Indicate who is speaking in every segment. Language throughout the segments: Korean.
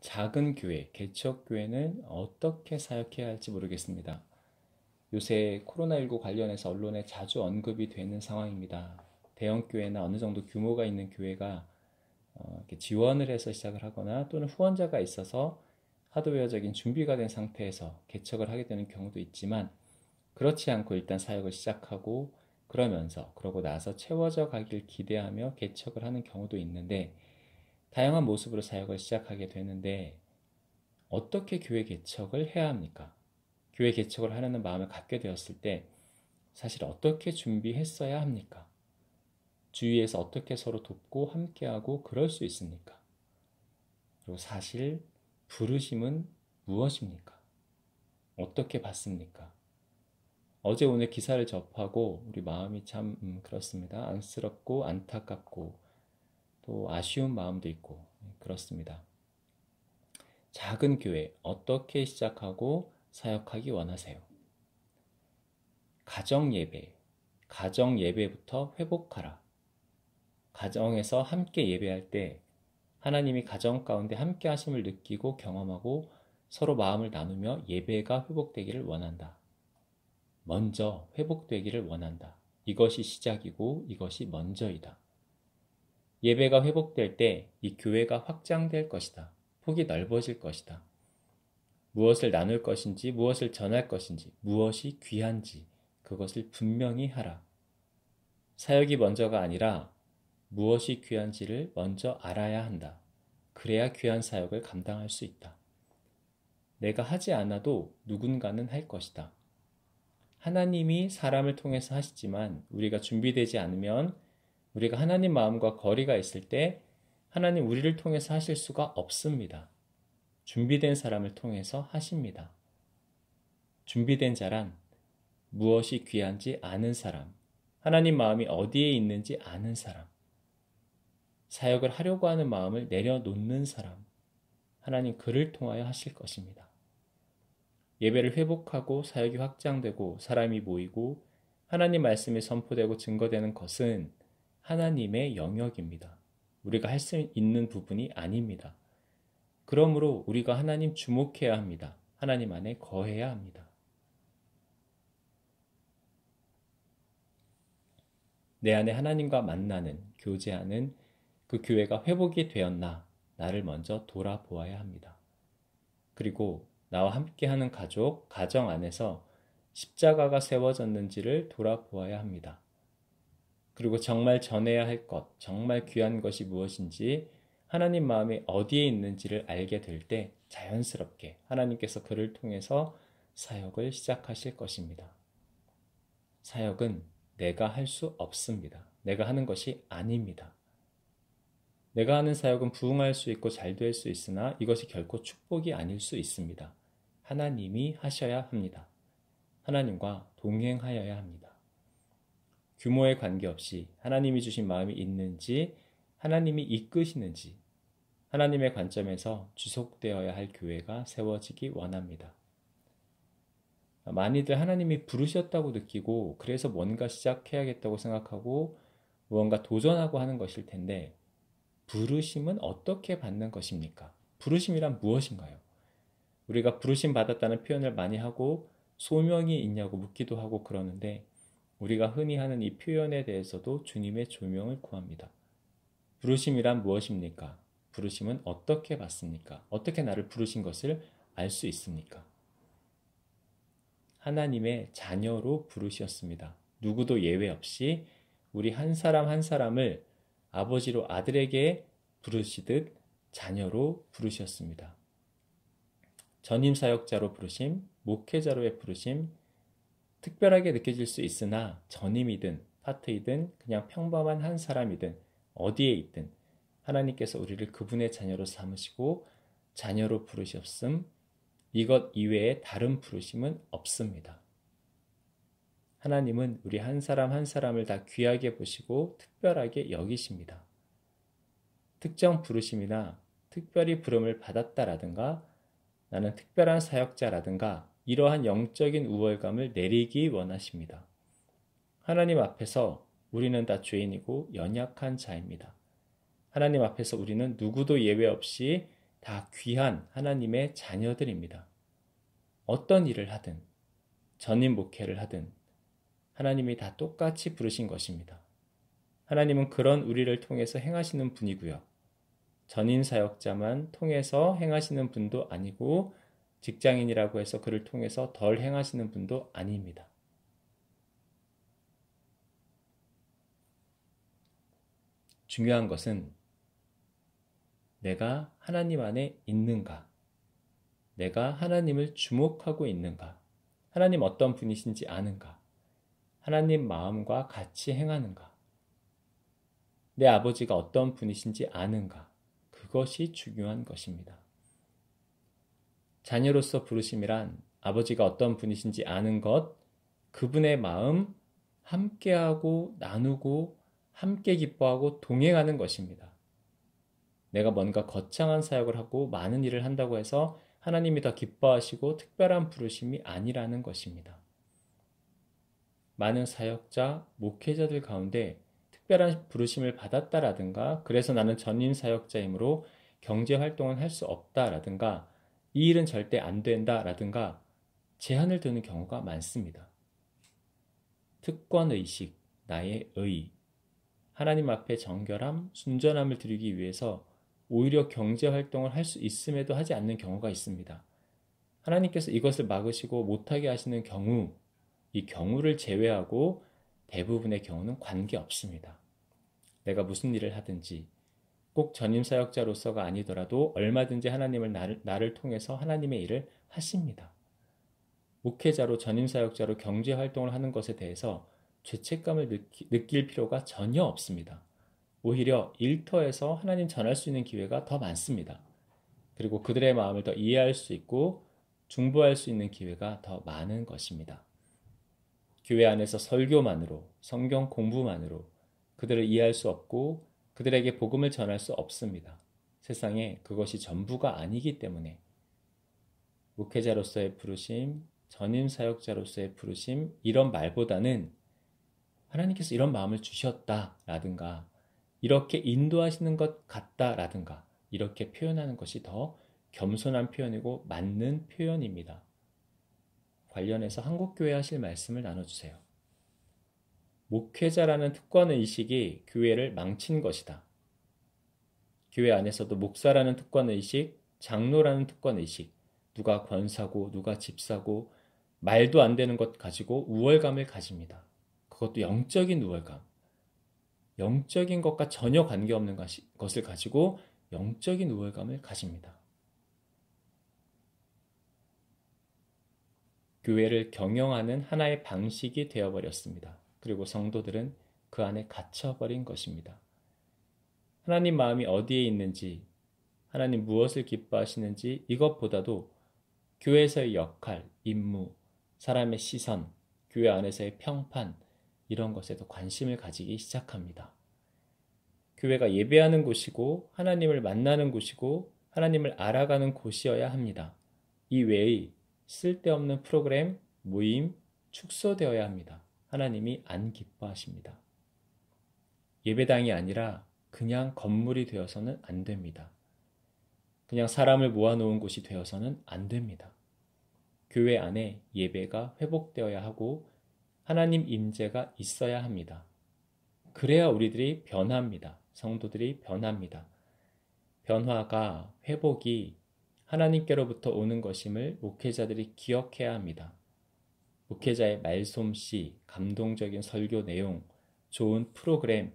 Speaker 1: 작은 교회, 개척교회는 어떻게 사역해야 할지 모르겠습니다. 요새 코로나19 관련해서 언론에 자주 언급이 되는 상황입니다. 대형 교회나 어느 정도 규모가 있는 교회가 이렇게 지원을 해서 시작을 하거나 또는 후원자가 있어서 하드웨어적인 준비가 된 상태에서 개척을 하게 되는 경우도 있지만, 그렇지 않고 일단 사역을 시작하고 그러고 나서 채워져 가길 기대하며 개척을 하는 경우도 있는데, 다양한 모습으로 사역을 시작하게 되는데 어떻게 교회 개척을 해야 합니까? 교회 개척을 하려는 마음을 갖게 되었을 때 사실 어떻게 준비했어야 합니까? 주위에서 어떻게 서로 돕고 함께하고 그럴 수 있습니까? 그리고 사실 부르심은 무엇입니까? 어떻게 받습니까? 어제 오늘 기사를 접하고 우리 마음이 참 그렇습니다. 안쓰럽고 안타깝고 또 아쉬운 마음도 있고 그렇습니다. 작은 교회 어떻게 시작하고 사역하기 원하세요? 가정 예배부터 회복하라. 가정에서 함께 예배할 때 하나님이 가정 가운데 함께 하심을 느끼고 경험하고 서로 마음을 나누며 예배가 회복되기를 원한다. 먼저 회복되기를 원한다. 이것이 시작이고 이것이 먼저이다. 예배가 회복될 때 이 교회가 확장될 것이다. 폭이 넓어질 것이다. 무엇을 나눌 것인지, 무엇을 전할 것인지, 무엇이 귀한지 그것을 분명히 하라. 사역이 먼저가 아니라 무엇이 귀한지를 먼저 알아야 한다. 그래야 귀한 사역을 감당할 수 있다. 내가 하지 않아도 누군가는 할 것이다. 하나님이 사람을 통해서 하시지만 우리가 준비되지 않으면, 우리가 하나님 마음과 거리가 있을 때 하나님 우리를 통해서 하실 수가 없습니다. 준비된 사람을 통해서 하십니다. 준비된 자란 무엇이 귀한지 아는 사람, 하나님 마음이 어디에 있는지 아는 사람, 사역을 하려고 하는 마음을 내려놓는 사람, 하나님 그를 통하여 하실 것입니다. 예배를 회복하고 사역이 확장되고 사람이 모이고 하나님 말씀이 선포되고 증거되는 것은 하나님의 영역입니다. 우리가 할 수 있는 부분이 아닙니다. 그러므로 우리가 하나님 주목해야 합니다. 하나님 안에 거해야 합니다. 내 안에 하나님과 만나는, 교제하는 그 교회가 회복이 되었나, 나를 먼저 돌아보아야 합니다. 그리고 나와 함께하는 가족, 가정 안에서 십자가가 세워졌는지를 돌아보아야 합니다. 그리고 정말 전해야 할 것, 정말 귀한 것이 무엇인지, 하나님 마음이 어디에 있는지를 알게 될 때 자연스럽게 하나님께서 그를 통해서 사역을 시작하실 것입니다. 사역은 내가 할 수 없습니다. 내가 하는 것이 아닙니다. 내가 하는 사역은 부응할 수 있고 잘 될 수 있으나 이것이 결코 축복이 아닐 수 있습니다. 하나님이 하셔야 합니다. 하나님과 동행하여야 합니다. 규모에 관계없이 하나님이 주신 마음이 있는지, 하나님이 이끄시는지, 하나님의 관점에서 지속되어야 할 교회가 세워지기 원합니다. 많이들 하나님이 부르셨다고 느끼고 그래서 뭔가 시작해야겠다고 생각하고 무언가 도전하고 하는 것일 텐데, 부르심은 어떻게 받는 것입니까? 부르심이란 무엇인가요? 우리가 부르심 받았다는 표현을 많이 하고 소명이 있냐고 묻기도 하고 그러는데, 우리가 흔히 하는 이 표현에 대해서도 주님의 조명을 구합니다. 부르심이란 무엇입니까? 부르심은 어떻게 받습니까? 어떻게 나를 부르신 것을 알 수 있습니까? 하나님의 자녀로 부르셨습니다. 누구도 예외 없이 우리 한 사람 한 사람을 아버지로 아들에게 부르시듯 자녀로 부르셨습니다. 전임 사역자로 부르심, 목회자로의 부르심, 특별하게 느껴질 수 있으나 전임이든 파트이든 그냥 평범한 한 사람이든 어디에 있든 하나님께서 우리를 그분의 자녀로 삼으시고 자녀로 부르셨음, 이것 이외에 다른 부르심은 없습니다. 하나님은 우리 한 사람 한 사람을 다 귀하게 보시고 특별하게 여기십니다. 특정 부르심이나 특별히 부름을 받았다라든가 나는 특별한 사역자라든가 이러한 영적인 우월감을 내리기 원하십니다. 하나님 앞에서 우리는 다 죄인이고 연약한 자입니다. 하나님 앞에서 우리는 누구도 예외 없이 다 귀한 하나님의 자녀들입니다. 어떤 일을 하든, 전임 목회를 하든 하나님이 다 똑같이 부르신 것입니다. 하나님은 그런 우리를 통해서 행하시는 분이고요. 전임 사역자만 통해서 행하시는 분도 아니고 직장인이라고 해서 그를 통해서 덜 행하시는 분도 아닙니다. 중요한 것은 내가 하나님 안에 있는가? 내가 하나님을 주목하고 있는가? 하나님 어떤 분이신지 아는가? 하나님 마음과 같이 행하는가? 내 아버지가 어떤 분이신지 아는가? 그것이 중요한 것입니다. 자녀로서 부르심이란 아버지가 어떤 분이신지 아는 것, 그분의 마음 함께하고 나누고 함께 기뻐하고 동행하는 것입니다. 내가 뭔가 거창한 사역을 하고 많은 일을 한다고 해서 하나님이 더 기뻐하시고 특별한 부르심이 아니라는 것입니다. 많은 사역자, 목회자들 가운데 특별한 부르심을 받았다라든가 그래서 나는 전임 사역자이므로 경제 활동은 할 수 없다라든가 이 일은 절대 안 된다라든가 제한을 두는 경우가 많습니다. 특권의식, 나의 의, 하나님 앞에 정결함, 순전함을 드리기 위해서 오히려 경제 활동을 할 수 있음에도 하지 않는 경우가 있습니다. 하나님께서 이것을 막으시고 못하게 하시는 경우, 이 경우를 제외하고 대부분의 경우는 관계없습니다. 내가 무슨 일을 하든지 꼭 전임 사역자로서가 아니더라도 얼마든지 하나님을 나를 통해서 하나님의 일을 하십니다. 목회자로 전임 사역자로 경제 활동을 하는 것에 대해서 죄책감을 느낄 필요가 전혀 없습니다. 오히려 일터에서 하나님 전할 수 있는 기회가 더 많습니다. 그리고 그들의 마음을 더 이해할 수 있고 중보할 수 있는 기회가 더 많은 것입니다. 교회 안에서 설교만으로, 성경 공부만으로 그들을 이해할 수 없고 그들에게 복음을 전할 수 없습니다. 세상에 그것이 전부가 아니기 때문에 목회자로서의 부르심, 전임 사역자로서의 부르심 이런 말보다는 하나님께서 이런 마음을 주셨다라든가 이렇게 인도하시는 것 같다라든가 이렇게 표현하는 것이 더 겸손한 표현이고 맞는 표현입니다. 관련해서 한국교회 하실 말씀을 나눠주세요. 목회자라는 특권의식이 교회를 망친 것이다. 교회 안에서도 목사라는 특권의식, 장로라는 특권의식, 누가 권사고 누가 집사고 말도 안 되는 것 가지고 우월감을 가집니다. 그것도 영적인 우월감. 영적인 것과 전혀 관계없는 것을 가지고 영적인 우월감을 가집니다. 교회를 경영하는 하나의 방식이 되어버렸습니다. 그리고 성도들은 그 안에 갇혀버린 것입니다. 하나님 마음이 어디에 있는지, 하나님 무엇을 기뻐하시는지 이것보다도 교회에서의 역할, 임무, 사람의 시선, 교회 안에서의 평판 이런 것에 더 관심을 가지기 시작합니다. 교회가 예배하는 곳이고 하나님을 만나는 곳이고 하나님을 알아가는 곳이어야 합니다. 이 외의 쓸데없는 프로그램, 모임, 축소되어야 합니다. 하나님이 안 기뻐하십니다. 예배당이 아니라 그냥 건물이 되어서는 안 됩니다. 그냥 사람을 모아놓은 곳이 되어서는 안 됩니다. 교회 안에 예배가 회복되어야 하고 하나님 임재가 있어야 합니다. 그래야 우리들이 변합니다. 성도들이 변합니다. 변화가, 회복이 하나님께로부터 오는 것임을 목회자들이 기억해야 합니다. 목회자의 말솜씨, 감동적인 설교 내용, 좋은 프로그램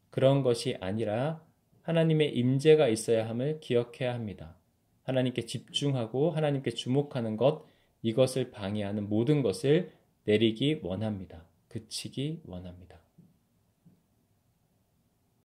Speaker 1: 그런 것이 아니라 하나님의 임재가 있어야 함을 기억해야 합니다. 하나님께 집중하고 하나님께 주목하는 것, 이것을 방해하는 모든 것을 내리기 원합니다. 그치기 원합니다.